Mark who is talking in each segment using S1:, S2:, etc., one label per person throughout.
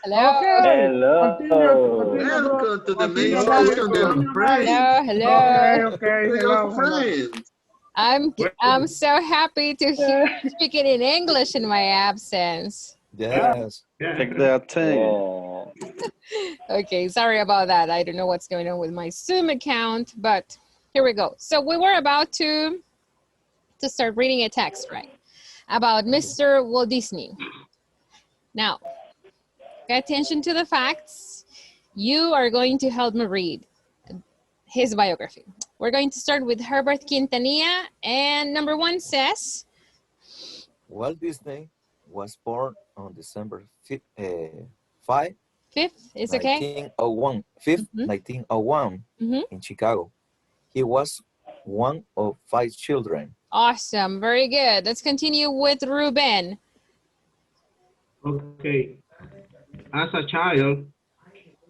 S1: Hello.
S2: Okay.
S3: Hello.
S2: Continue, bro.
S4: Welcome to the main
S2: Continue, guys.
S4: session, dear
S2: Continue, guys.
S4: friends.
S1: Hello.
S2: Okay,
S1: Hello.
S2: okay.
S4: Hey,
S2: Hello,
S4: your
S2: hello.
S4: friends.
S1: I'm so happy to hear you speaking in English in my absence.
S5: Yes.
S3: Take that thing.
S5: Yeah.
S1: Okay, sorry about that. I don't know what's going on with my Zoom account, but here we go. So we were about to start reading a text, right? About Mr. Walt Disney. Now, pay attention to the facts. You are going to help me read his biography. We're going to start with Herbert Quintanilla, and number 1 says,
S5: Walt Disney was born on December 5,
S1: 5th, is okay?
S5: 1901, 5th, 1901 in Chicago. He was one of 5 children.
S1: Awesome, very good. Let's continue with Ruben.
S2: Okay. As a child,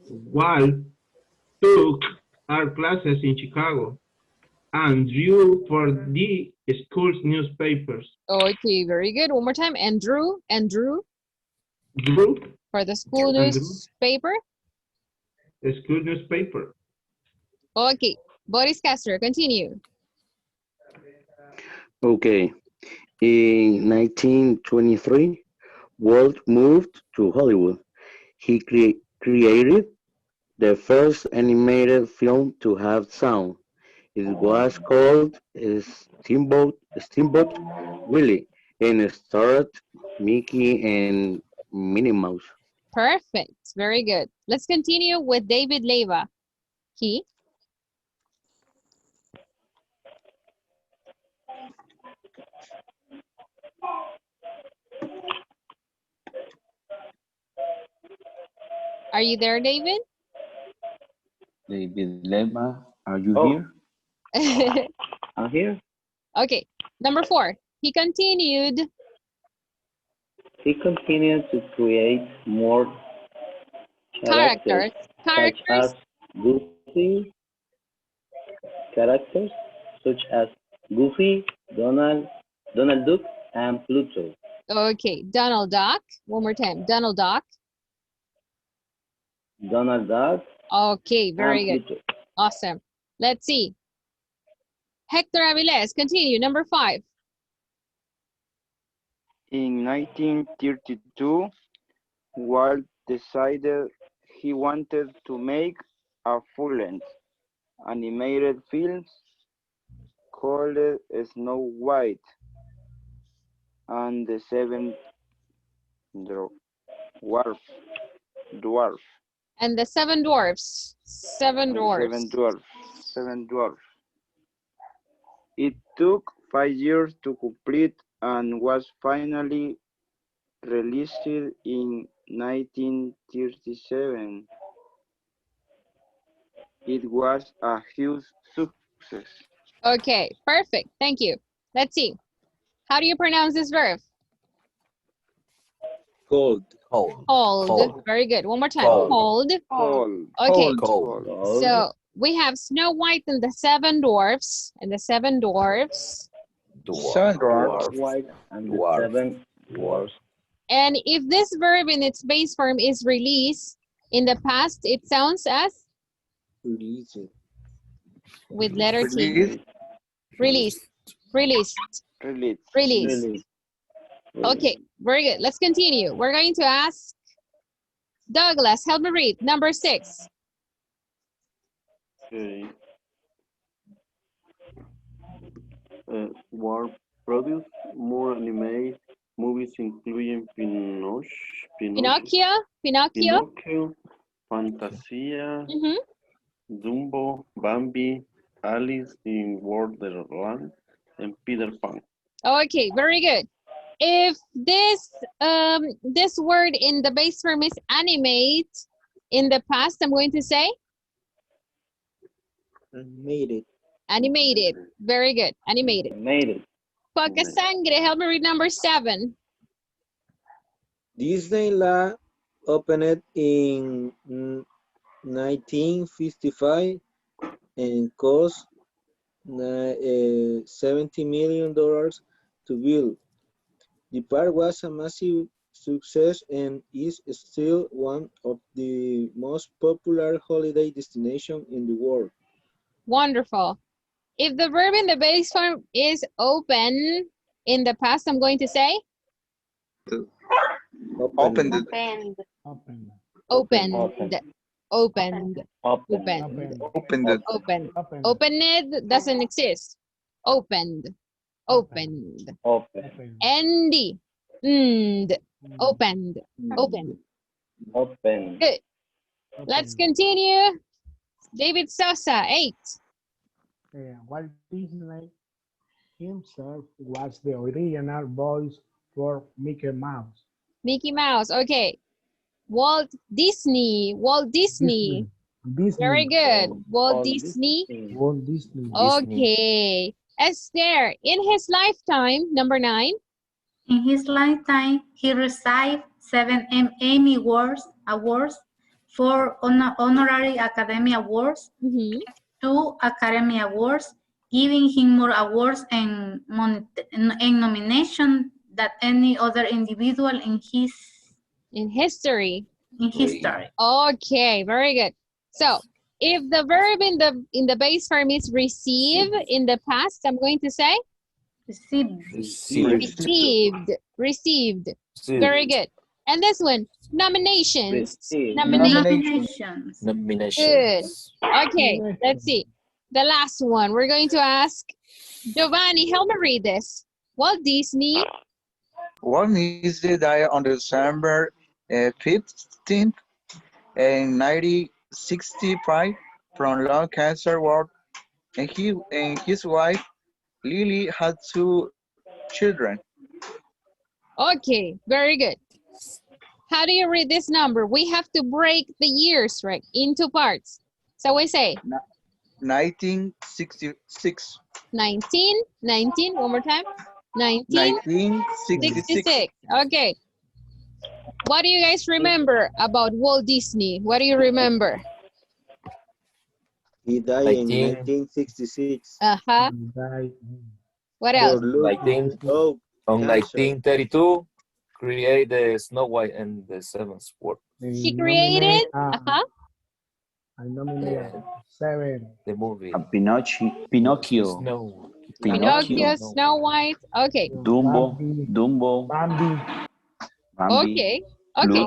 S2: Walt took art classes in Chicago and drew for the school's newspapers.
S1: Okay, very good. One more time. Andrew
S2: Drew
S1: for the school newspaper.
S2: the school newspaper.
S1: Okay, Boris Castro, continue.
S6: Okay. In 1923, Walt moved to Hollywood. He created the first animated film to have sound. It was called Steamboat Willie and it starred Mickey and Minnie Mouse.
S1: Perfect, very good. Let's continue with David Leyva. He. Are you there, David?
S3: David Lema, are you
S6: Oh.
S3: here? I'm here.
S1: Okay, number 4. He continued.
S3: He continued to create more
S1: Characters.
S3: such as Goofy, characters such as Goofy, Donald Duck, and Pluto.
S1: Okay, Donald Duck. One more time. Donald Duck.
S3: Donald Duck.
S1: Okay, very
S3: and
S1: good.
S3: Pluto.
S1: Awesome. Let's see. Hector Avilés, continue. Number 5.
S7: In 1932, Walt decided he wanted to make a full-length animated film called Snow White and the Seven Dwarfs.
S1: And the 7 dwarfs. 7 dwarfs.
S7: Seven dwarfs. It took 5 years to complete and was finally released in 1937. It was a huge success.
S1: Okay, perfect. Thank you. Let's see. How do you pronounce this verb?
S5: Cold.
S1: Hold. Very good. One more time. Hold. Okay.
S5: Cold.
S1: So we have Snow White and the 7 dwarfs. And the 7 dwarfs.
S3: White and the Seven Dwarfs.
S1: And if this verb in its base form is release, in the past it sounds as? With letter T. Released. Okay, very good. Let's continue. We're going to ask Douglas, help me read. Number 6.
S8: Okay. Walt produced more anime movies including Pinocchio, Fantasia, Dumbo, Bambi, Alice in Wonderland, and Peter Pan.
S1: Okay, very good. If this this word in the base form is animate, in the past, I'm going to say? Animated. Very good. Animated. Poca Sangre, help me read number 7.
S9: Disneyland opened in 1955 and cost $70 million to build. The park was a massive success and is still one of the most popular holiday destinations in the world.
S1: Wonderful. If the verb in the base form is open in the past, I'm going to say
S9: Open.
S4: Opened.
S1: opened,
S3: Open.
S1: opened,
S3: Open.
S1: opened,
S8: Opened.
S1: opened. Opened doesn't exist. Opened, opened.
S3: Open.
S1: Andy, opened, opened.
S3: Open.
S1: Good. Let's continue. David Sosa, 8.
S10: Walt Disney himself was the original voice for Mickey Mouse.
S1: Mickey Mouse, okay. Walt Disney, Walt Disney.
S10: Disney.
S1: Very good. Walt Disney.
S10: Walt Disney.
S1: Okay. Esther, in his lifetime, number 9.
S4: In his lifetime, he received 7 Emmy awards, 4 honorary Academy Awards, 2 Academy Awards, giving him more awards and nomination than any other individual in history.
S1: Okay, very good. So, if the verb in the base form is receive in the past, I'm going to say received. Very good. And this one, nominations.
S4: Nominations.
S1: Good. Okay, let's see. The last one, we're going to ask Giovanni, help me read this. Walt Disney.
S11: Walt Disney died on December 15th, 1965 from lung cancer ward, and his wife Lily had 2 children.
S1: Okay, very good. How do you read this number? We have to break the years, right, into parts. So we say
S11: 1966.
S1: 19, one more time. 1966. Okay. What do you guys remember about Walt Disney? What do you remember?
S9: He died in 1966.
S1: Uh-huh. What else?
S5: On 1932, create the Snow White and the Seven Sport.
S1: He created,
S10: I nominate 7.
S5: The movie.
S6: Pinocchio.
S1: Pinocchio, Snow White. Okay.
S6: Dumbo.
S10: Bambi.
S1: Okay. Okay.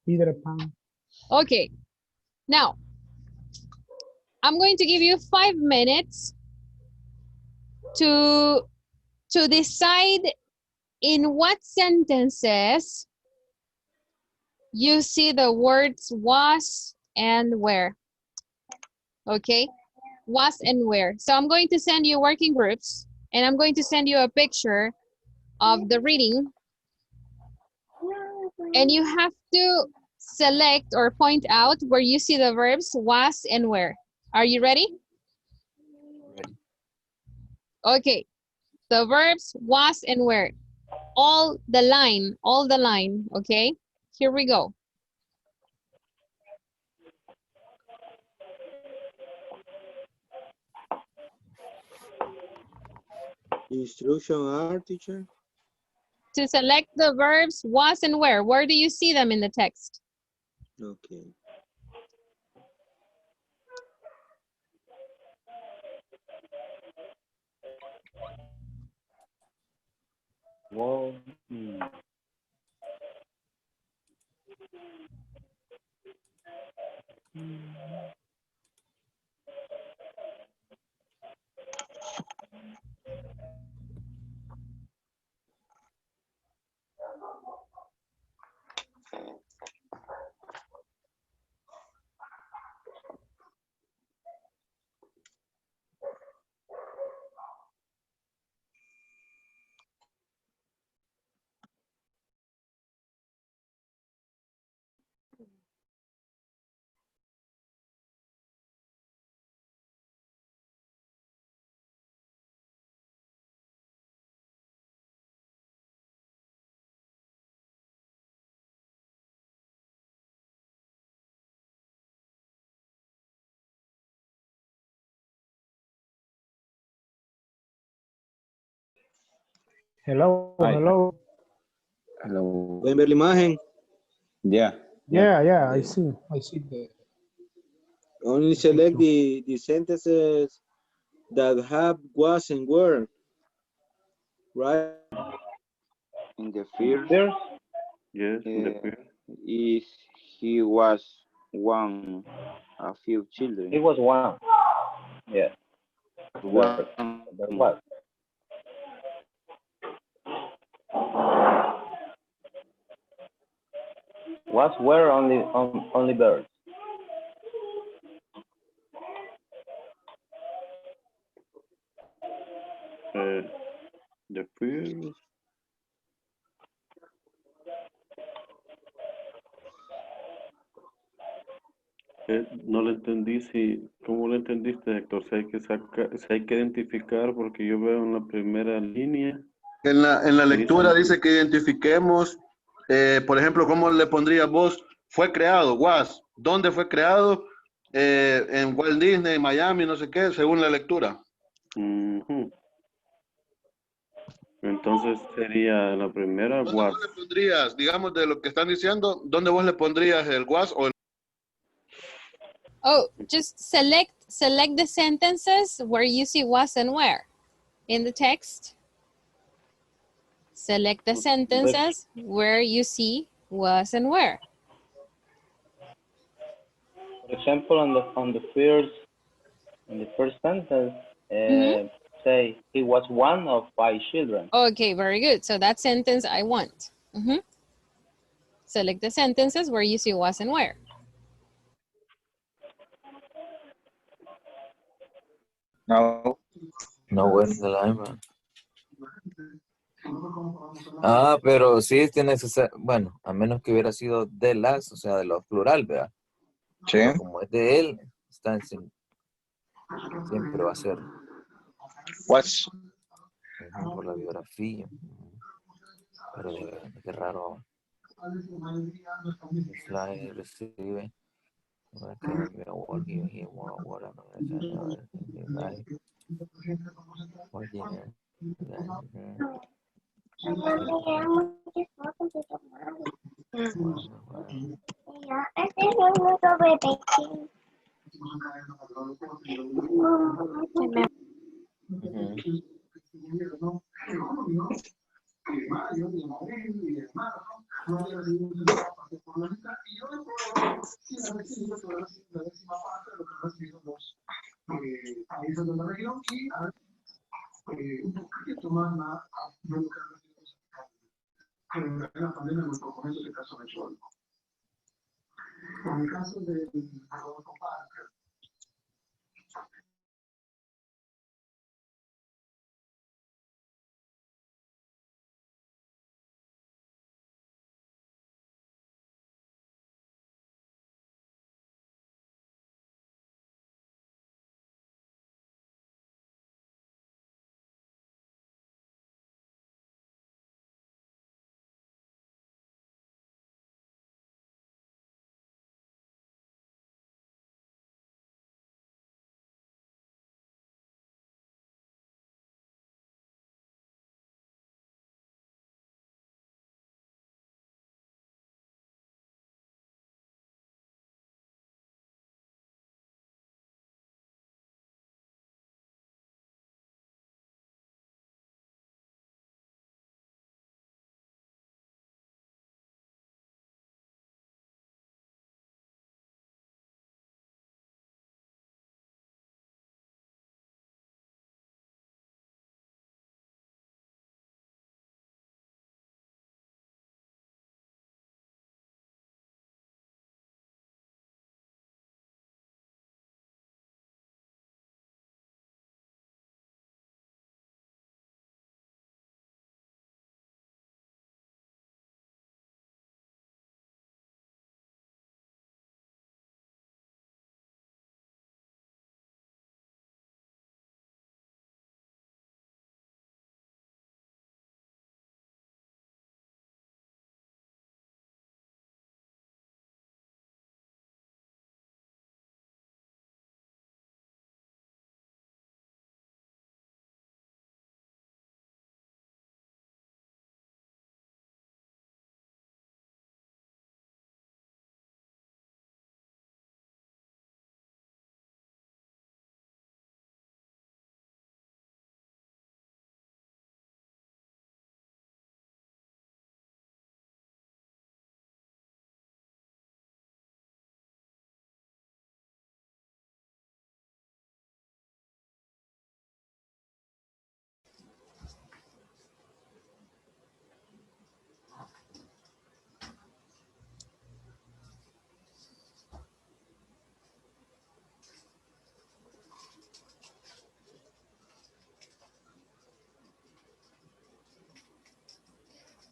S10: Peter Pan.
S1: Okay. Now, I'm going to give you 5 minutes to decide in what sentences you see the words was and where. Okay? Was and where. So I'm going to send you working groups, and I'm going to send you a picture of the reading, and you have to select or point out where you see the verbs was and where. Are you ready?
S5: Ready.
S1: Okay. The verbs was and where. All the line, okay? Here we go.
S9: Instruction are, teacher?
S1: To select the verbs was and where do you see them in the text?
S9: Okay.
S3: Whoa.
S10: Hello.
S6: Hello.
S9: ¿Pueden ver la imagen?
S6: Yeah.
S10: Yeah, I see the.
S9: Only select the sentences that have was and were, right?
S7: In the first
S8: Yes, in the first.
S7: is he was one a few children.
S3: He was one. Yes.
S7: One.
S3: There was. Was were only birds.
S8: The first. No le entendí ¿cómo lo entendiste, Héctor? Si hay que identificar, porque yo veo en la primera línea.
S12: En la lectura
S8: dice
S12: dice que identifiquemos, por ejemplo, ¿cómo le pondría vos? Fue creado, was. ¿Dónde fue creado? En Walt Disney, Miami, no sé qué, según la lectura.
S8: Entonces sería la primera,
S12: ¿Dónde
S8: was.
S12: vos le pondrías, digamos, de lo que están diciendo, dónde vos le pondrías el was o el...
S1: Oh, just select the sentences where you see was and where in the text. Select the sentences where you see was and where.
S3: For example, on the first sentence, say he was one of 5 children.
S1: Okay, very good. So that sentence I want. Select the sentences where you see was and where.
S11: No.
S5: No es the line, man. Pero sí tiene que ser, bueno, a menos que hubiera sido de las, o sea, de lo plural, ¿verdad?
S11: Sí.
S5: Pero como es de él, siempre va a ser.
S11: Was.
S5: Por la biografía. Pero qué raro. Slide recibe.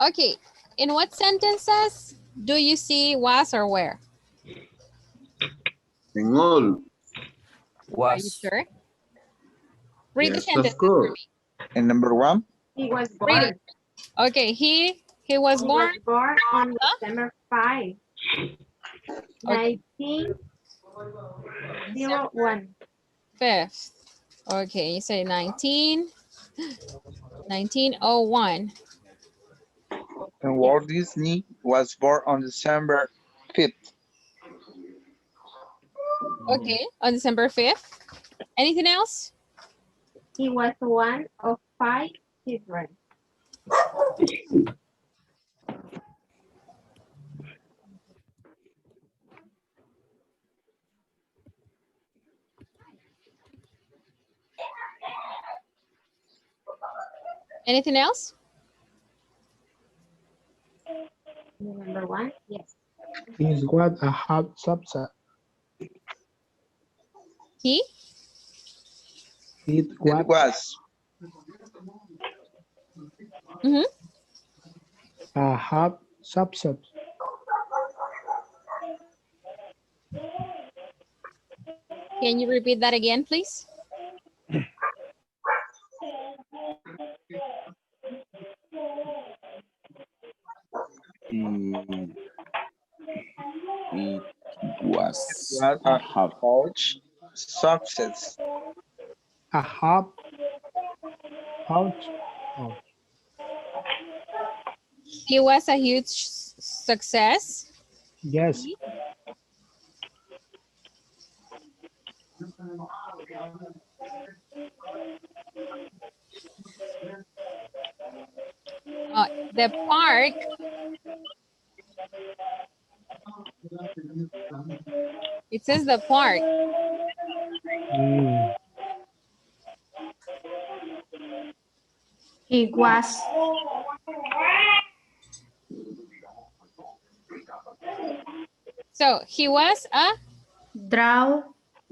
S1: Okay, in what sentences do you see was or where?
S12: In all.
S1: Are you sure? Read the
S12: Yes,
S1: sentence
S12: of
S1: for
S12: course.
S1: me.
S11: And number 1?
S4: He was
S1: Read
S4: born.
S1: it. Okay, he was
S4: He
S1: born.
S4: was born on
S1: Huh?
S4: December 5,
S1: Okay.
S4: 1901.
S1: 5th. Okay, you say 1901.
S11: And Walt Disney was born on December 5th.
S1: Okay, on December 5th. Anything else?
S4: He was one of 5 children.
S1: Anything else?
S4: Number 1, yes.
S10: Is what a hot subset.
S1: He?
S10: It
S11: It
S10: what
S11: was.
S10: a hot subset.
S1: Can you repeat that again, please?
S13: It was
S11: What
S13: a
S11: a
S13: hot
S11: huge success.
S10: A hot pouch. Oh,
S1: He was a huge success.
S10: yes.
S1: The park. It says the park.
S10: Mm.
S4: He was.
S1: So he was a.
S4: Draw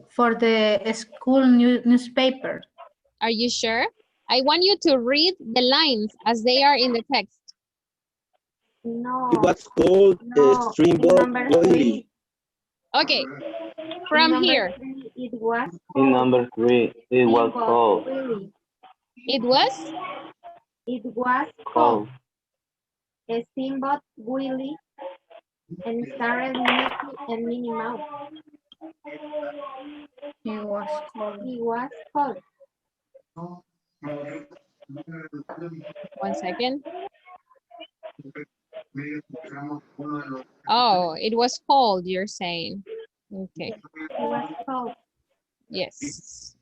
S4: for the school newspaper.
S1: Are you sure? I want you to read the lines as they are in the text.
S4: No.
S9: It was called Steamboat Willie.
S1: Okay, from here.
S4: It was.
S3: In number 3, it was called.
S4: Willie.
S1: It was?
S4: It was
S3: Called.
S4: called Steamboat Willie and starred Mickey and Minnie Mouse. He was called. He was called.
S1: 1 second. Oh, it was cold, you're saying. Okay.
S4: It was called.
S1: Yes.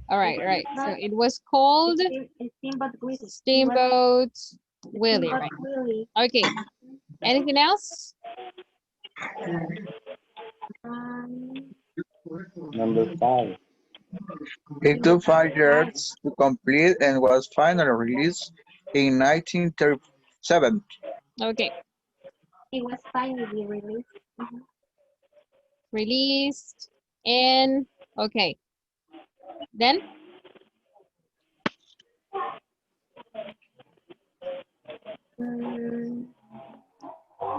S1: All right, right. So it was called
S4: Steamboat Willie.
S1: Steamboat Willie, right?
S4: Willie.
S1: Okay. Anything else?
S3: Number 5.
S11: It took 5 years to complete and was finally released in 1937.
S1: Okay.
S4: It was finally released.
S1: Released and okay. Then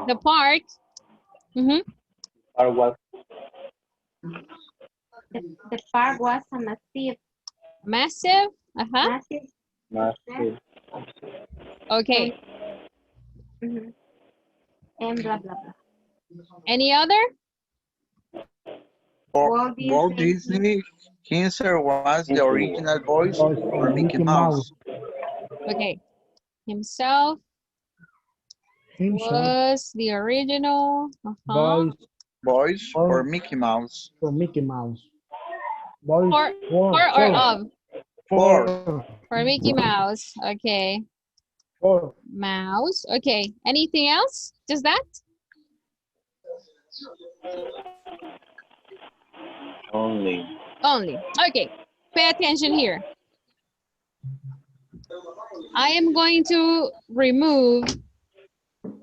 S1: the park.
S3: Or was
S4: The park was a massive.
S3: massive.
S1: Okay.
S4: And blah, blah, blah.
S1: Any other?
S11: For Walt Disney, Kinzer was the original voice for Mickey Mouse.
S1: Okay. Himself was the original
S11: voice for Mickey Mouse.
S10: For Mickey Mouse. Voice
S1: for or of?
S11: For
S1: Mickey Mouse. Okay.
S10: For
S1: Mouse. Okay. Anything else? Just that?
S3: Only.
S1: Okay. Pay attention here. I am going to remove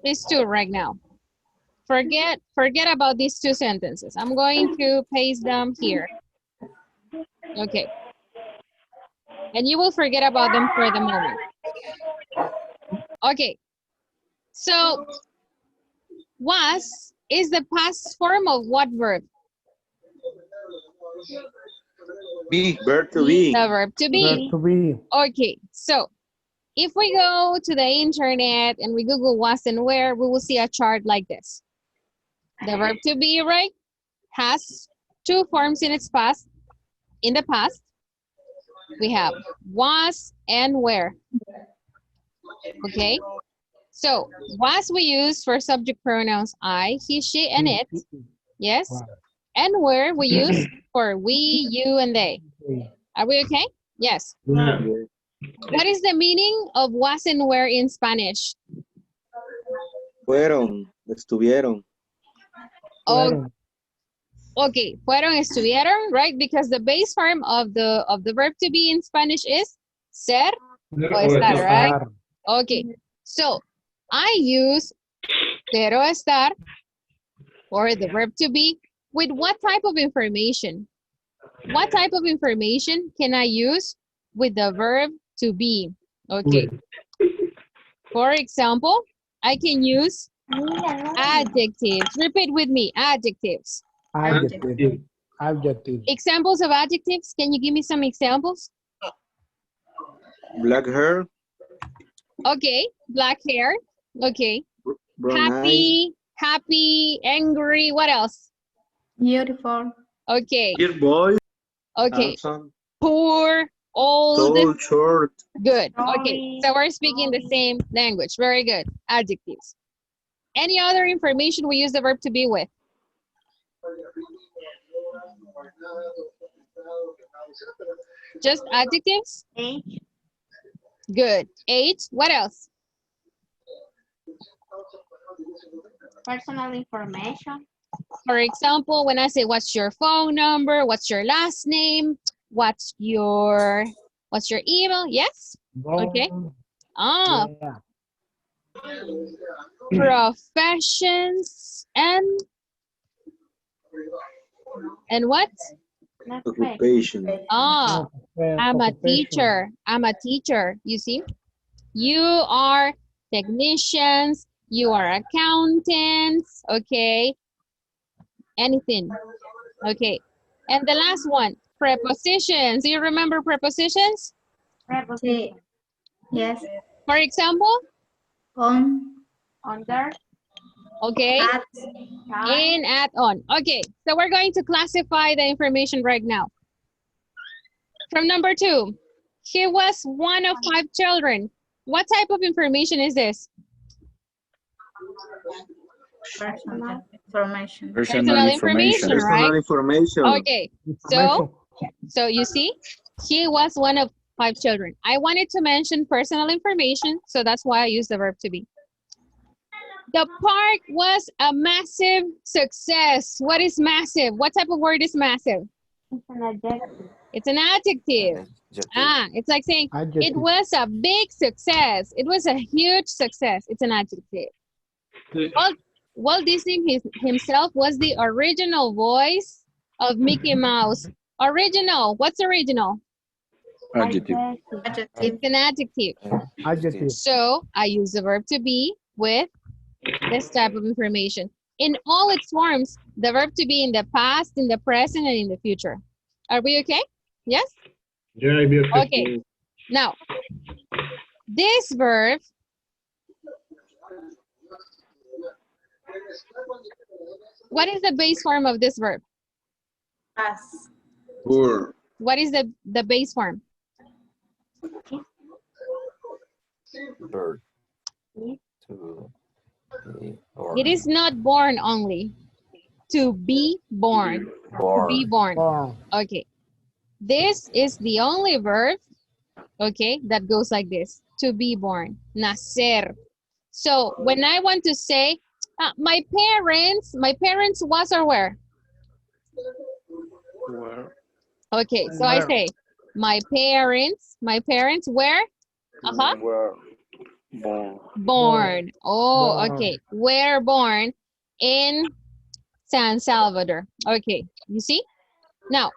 S1: these two right now. Forget about these two sentences. I'm going to paste them here. Okay. And you will forget about them for the moment. Okay. So, was is the past form of what verb?
S9: Be. Verb to be.
S1: The verb to be.
S10: Verb to be.
S1: Okay, so if we go to the internet and we Google was and where, we will see a chart like this. The verb to be, right, has two forms in its past. In the past, we have was and where. Okay, so was we use for subject pronouns I, he, she, and it. Yes, and where we use for we, you, and they. Are we okay? Yes.
S2: Yeah.
S1: What is the meaning of was and where in Spanish?
S9: Fueron. Estuvieron.
S1: Oh, okay, fueron, estuvieron, right? Because the base form of the verb to be in Spanish is ser o estar, right? Okay, so I use ser o estar or the verb to be with what type of information? What type of information can I use with the verb to be? Okay. For example, I can use adjectives. Repeat with me, adjectives.
S10: Adjective. Adjective.
S1: Examples of adjectives. Can you give me some examples?
S9: Black hair.
S1: Okay, black hair. Okay.
S9: Brown
S1: Happy, happy, angry. What else?
S4: Beautiful.
S1: Okay.
S9: Dear boy.
S1: Okay.
S9: Handsome.
S1: Poor, old.
S9: Tall, short.
S1: Good. Okay. So we're speaking the same language. Very good. Adjectives. Any other information we use the verb to be with? Just adjectives?
S4: Age.
S1: Good. Age. What else?
S4: Personal information.
S1: For example, when I say, what's your phone number? What's your last name? What's your email? Yes? Okay. Ah.
S10: Yeah.
S1: Professions and what?
S9: Occupation.
S1: Ah, I'm a teacher. I'm a teacher. You see? You are technicians. You are accountants. Okay. Anything. Okay. And the last one, prepositions. Do you remember prepositions?
S4: Preposition. Yes.
S1: For example?
S4: On. Under.
S1: Okay.
S4: At.
S1: In, at, on. Okay. So we're going to classify the information right now. From number 2, he was one of 5 children. What type of information is this?
S4: Personal information.
S1: Personal information, right?
S9: Personal information.
S1: Okay. So you see, he was one of 5 children. I wanted to mention personal information, so that's why I used the verb to be. The park was a massive success. What is massive? What type of word is massive?
S4: It's an adjective.
S1: It's an adjective. Ah, it's like saying
S10: Adjective.
S1: it was a big success. It was a huge success. It's an adjective. Walt Disney himself was the original voice of Mickey Mouse. Original. What's original?
S13: Adjective.
S1: It's an adjective.
S10: Adjective.
S1: So I use the verb to be with this type of information. In all its forms, the verb to be in the past, in the present, and in the future. Are we okay? Yes?
S2: Yeah, I'll be okay.
S1: Okay. Now, this verb what is the base form of this verb?
S4: Past.
S9: Poor.
S1: What is the base form?
S5: Bird. To be, or
S1: It is not born only. To be born. To be born. Okay. This is the only verb, okay, that goes like this. To be born. Nacer. So when I want to say, my parents was or were? Okay, so I say, my parents were?
S8: Were born.
S1: Born. Oh,
S8: Born.
S1: okay. Were born in San Salvador. Okay, you see? Now,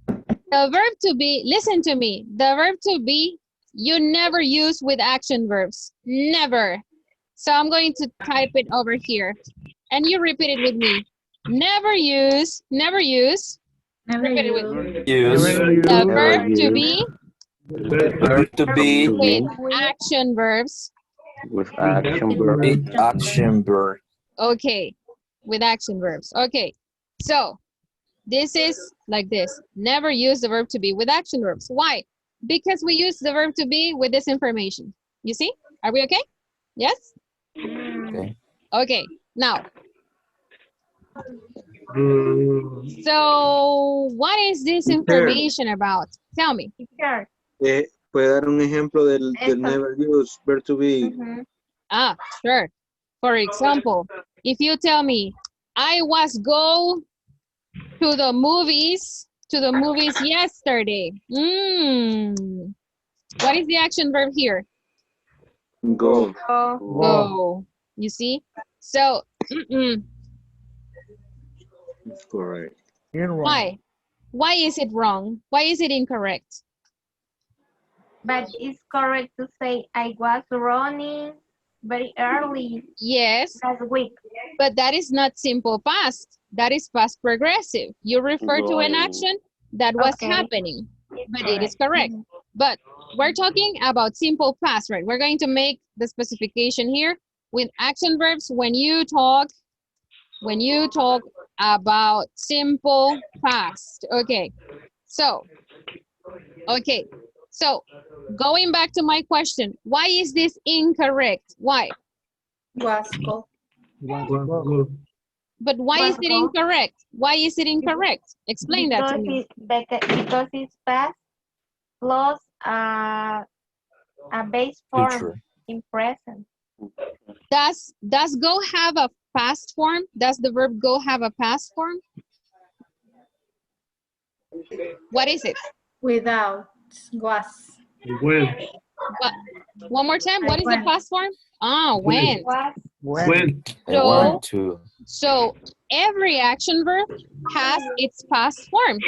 S1: the verb to be, listen to me. The verb to be, you never use with action verbs. Never. So I'm going to type it over here. And you repeat it with me. Never use, repeat it with me.
S5: Use
S1: The verb to be
S5: verb to be
S1: with action verbs.
S6: With action verb.
S5: with action verb.
S1: Okay, with action verbs. Okay, so this is like this. Never use the verb to be with action verbs. Why? Because we use the verb to be with this information. You see? Are we okay? Yes?
S5: Okay.
S1: Okay, now. So, what is this information about? Tell me.
S9: ¿Puede dar un ejemplo del never use, verb to be?
S1: Ah, sure. For example, if you tell me, I was go to the movies yesterday. What is the action verb here?
S9: Go.
S1: Go. You see? So,
S9: That's correct.
S1: why? Why is it wrong? Why is it incorrect?
S14: But it's correct to say I was running very early.
S1: Yes.
S14: Last week.
S1: But that is not simple past. That is past progressive. You refer to an action that was happening, but it is correct. But we're talking about simple past, right? We're going to make the specification here with action verbs when you talk about simple past. Okay. So going back to my question, why is this incorrect? Why?
S4: Was go.
S1: But why is it incorrect? Why is it incorrect? Explain that to me.
S14: Because it's past plus a base form
S5: Future.
S14: in present.
S1: Does go have a past form? Does the verb go have a past form? What is it?
S4: Without. Was.
S2: When.
S1: One more time. What is the past form? Ah, when.
S2: When.
S5: I want to.
S1: So every action verb has its past form.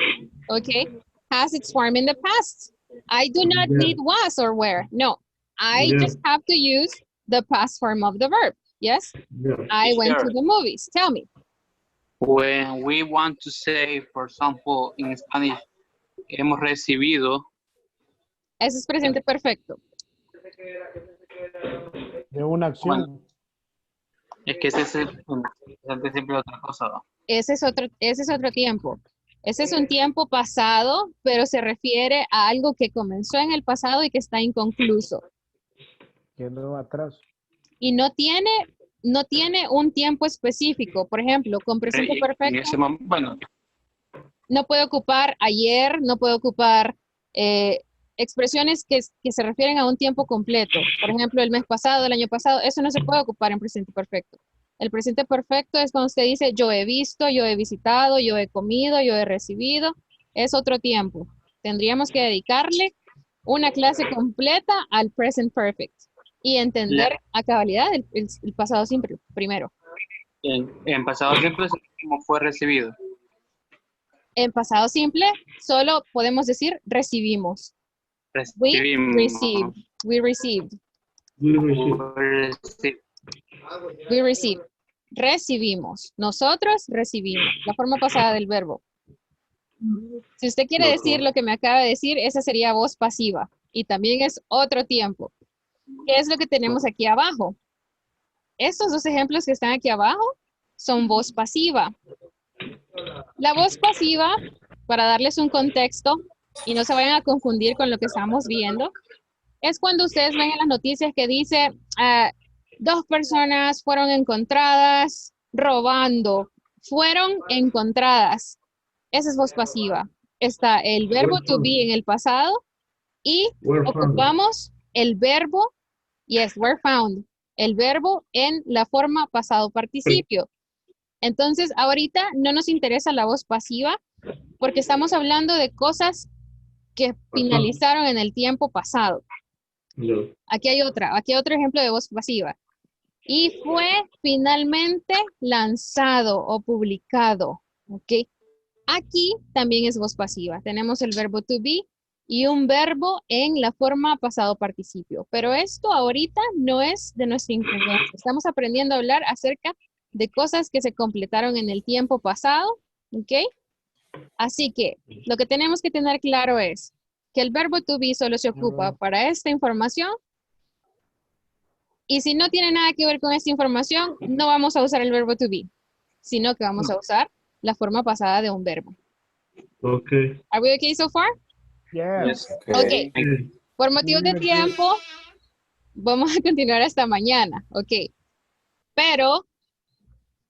S1: Okay, has its form in the past. I do not need was or were. No, I just have to use the past form of the verb. Yes, I went to the movies. Tell me.
S15: When we want to say, for example, in Spanish, hemos recibido.
S1: Ese es presente perfecto.
S10: De una acción.
S15: Bueno, es que ese es siempre otra cosa.
S1: Ese es otro tiempo. Ese es un tiempo pasado, pero se refiere a algo que comenzó en el pasado y que está inconcluso.
S10: Quedó atrás.
S1: Y no tiene un tiempo específico. Por ejemplo, con presente perfecto.
S15: Bueno.
S1: No puede ocupar ayer, no puede ocupar expresiones que se refieren a un tiempo completo. Por ejemplo, el mes pasado, el año pasado, eso no se puede ocupar en presente perfecto. El presente perfecto es cuando usted dice yo he visto, yo he visitado, yo he comido, yo he recibido. Es otro tiempo. Tendríamos que dedicarle una clase completa al present perfect y entender a cabalidad el pasado simple primero.
S15: En pasado simple es como fue recibido.
S1: En pasado simple solo podemos decir recibimos.
S15: Recibimos.
S1: We received. We received. Recibimos. Nosotros recibimos. La forma pasada del verbo. Si usted quiere decir lo que me acaba de decir, esa sería voz pasiva. Y también es otro tiempo. ¿Qué es lo que tenemos aquí abajo? Estos dos ejemplos que están aquí abajo son voz pasiva. La voz pasiva, para darles un contexto y no se vayan a confundir con lo que estamos viendo, es cuando ustedes ven en las noticias que dice 2 personas fueron encontradas robando, fueron encontradas. Esa es voz pasiva. Está el verbo to be en el pasado y ocupamos el verbo, yes, were found, el verbo en la forma pasado participio. Entonces, ahorita no nos interesa la voz pasiva porque estamos hablando de cosas que finalizaron en el tiempo pasado. Aquí hay otro ejemplo de voz pasiva. Y fue finalmente lanzado o publicado. ¿Ok? Aquí también es voz pasiva. Tenemos el verbo to be y un verbo en la forma pasado participio. Pero esto ahorita no es de nuestra incumbencia. Estamos aprendiendo a hablar acerca de cosas que se completaron en el tiempo pasado, ¿ok? Así que lo que tenemos que tener claro es que el verbo to be solo se ocupa para esta información y si no tiene nada que ver con esta información, no vamos a usar el verbo to be, sino que vamos a usar la forma pasada de un verbo.
S2: Okay.
S1: Are we okay so far?
S10: Yes.
S1: Okay. Por motivos de tiempo, vamos a continuar hasta mañana. Ok. Pero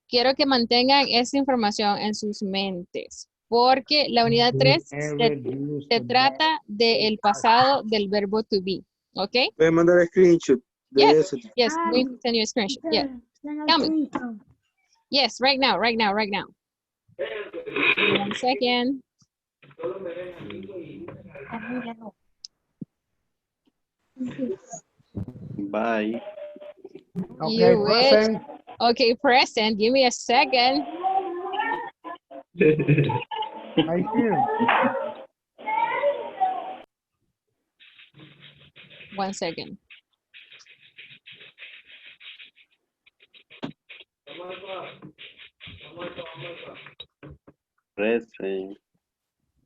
S1: quiero que mantengan esta información en sus mentes. Porque la unidad 3 se trata del pasado del verbo to be. ¿Ok?
S9: Pueden mandar screenshot de
S1: Yes.
S9: ese.
S1: Yes. We can send you a screenshot. Yeah. Tell me. Yes. Right now. Right now. Right now. 1 second.
S8: Bye.
S10: Okay,
S1: You wish.
S10: present.
S1: Okay, present. Give me a second.
S10: Right here.
S1: 1 second.
S8: Present.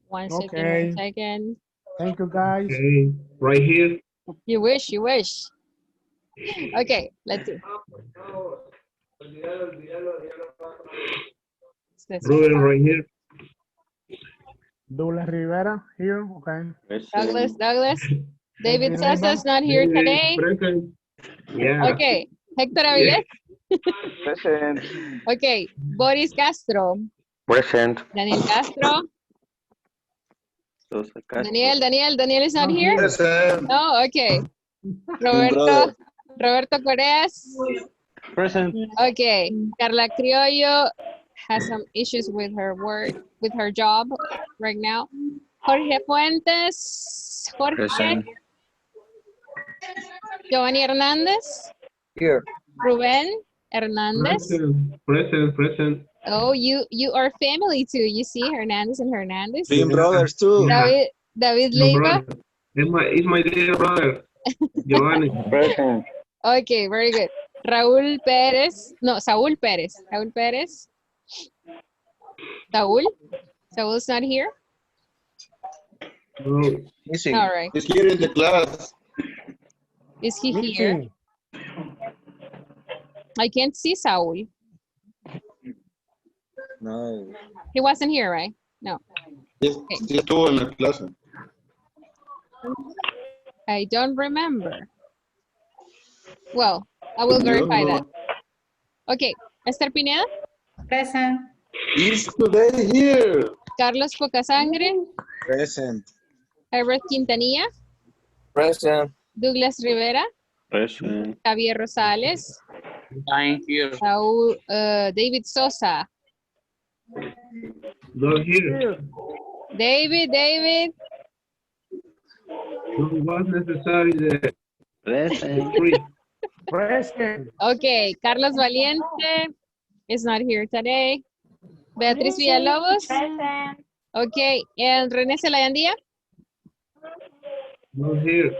S1: 1 second.
S10: Okay.
S1: 1 second.
S10: Thank you, guys.
S2: Okay. Right here.
S1: You wish. You wish. Okay, let's see.
S2: Ruben, right here.
S10: Douglas Rivera here. Okay.
S1: Douglas. David
S10: David
S1: Sasa's not here
S2: David,
S1: today.
S2: present. Yeah.
S1: Okay. Hector Avilés.
S7: Present.
S1: Okay. Boris Castro.
S6: Present.
S1: Daniel Castro.
S8: Sosa Castro.
S1: Daniel is not here.
S12: Present.
S1: No, okay.
S12: brother.
S1: Roberto Correas.
S3: Present.
S1: Okay. Carla Criollo has some issues with her work, with her job right now. Jorge Fuentes. Jorge.
S13: Present.
S1: Giovanni Hernandez.
S11: Here.
S1: Ruben Hernandez.
S2: Present.
S1: Oh, you are family too. You see Hernandez and Hernandez.
S9: Being brothers too.
S1: David
S2: No,
S1: Leiva.
S2: brother. It's my dear brother. Giovanni.
S3: Present.
S1: Okay, very good. Raúl Pérez. No, Saúl Pérez. Saúl Pérez. Saúl's not here.
S2: No.
S11: Missing.
S1: All right.
S12: He's here in the class.
S1: Is he here? I can't see Saúl.
S9: No.
S1: He wasn't here, right? No.
S12: Sí estuvo en la clase.
S1: I don't remember. Well, I will verify that. Okay. Esther Pineda.
S4: Present.
S12: He's today here.
S1: Carlos Pocasangre.
S9: Present.
S1: Herbert Quintanilla.
S5: Present.
S1: Douglas Rivera.
S8: Present.
S1: Javier Rosales.
S15: I'm here.
S1: Saúl, David Sosa.
S2: Not here.
S1: David.
S2: No was necessary the
S8: Present.
S10: Present.
S1: Okay, Carlos Valiente is not here today. Beatriz Villalobos.
S14: Present.
S1: Okay, and René Celayandía.
S2: Not here.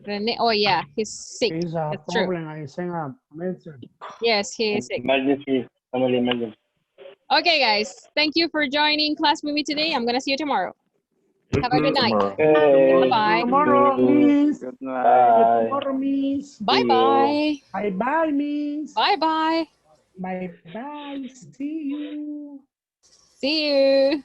S1: René, oh yeah, he's sick.
S10: It's a
S1: That's true.
S10: problem. I sent a message.
S1: Yes, he is sick.
S3: Emergency. Family emergency.
S1: Okay, guys, thank you for joining class with me today. I'm gonna see you tomorrow. Have a good night.
S3: Okay.
S1: Bye.
S10: Tomorrow, miss.
S7: Good night.
S10: Tomorrow, miss.
S1: Bye.
S10: Bye-bye, miss.
S1: Bye.
S10: Bye-bye. See you.
S1: See you.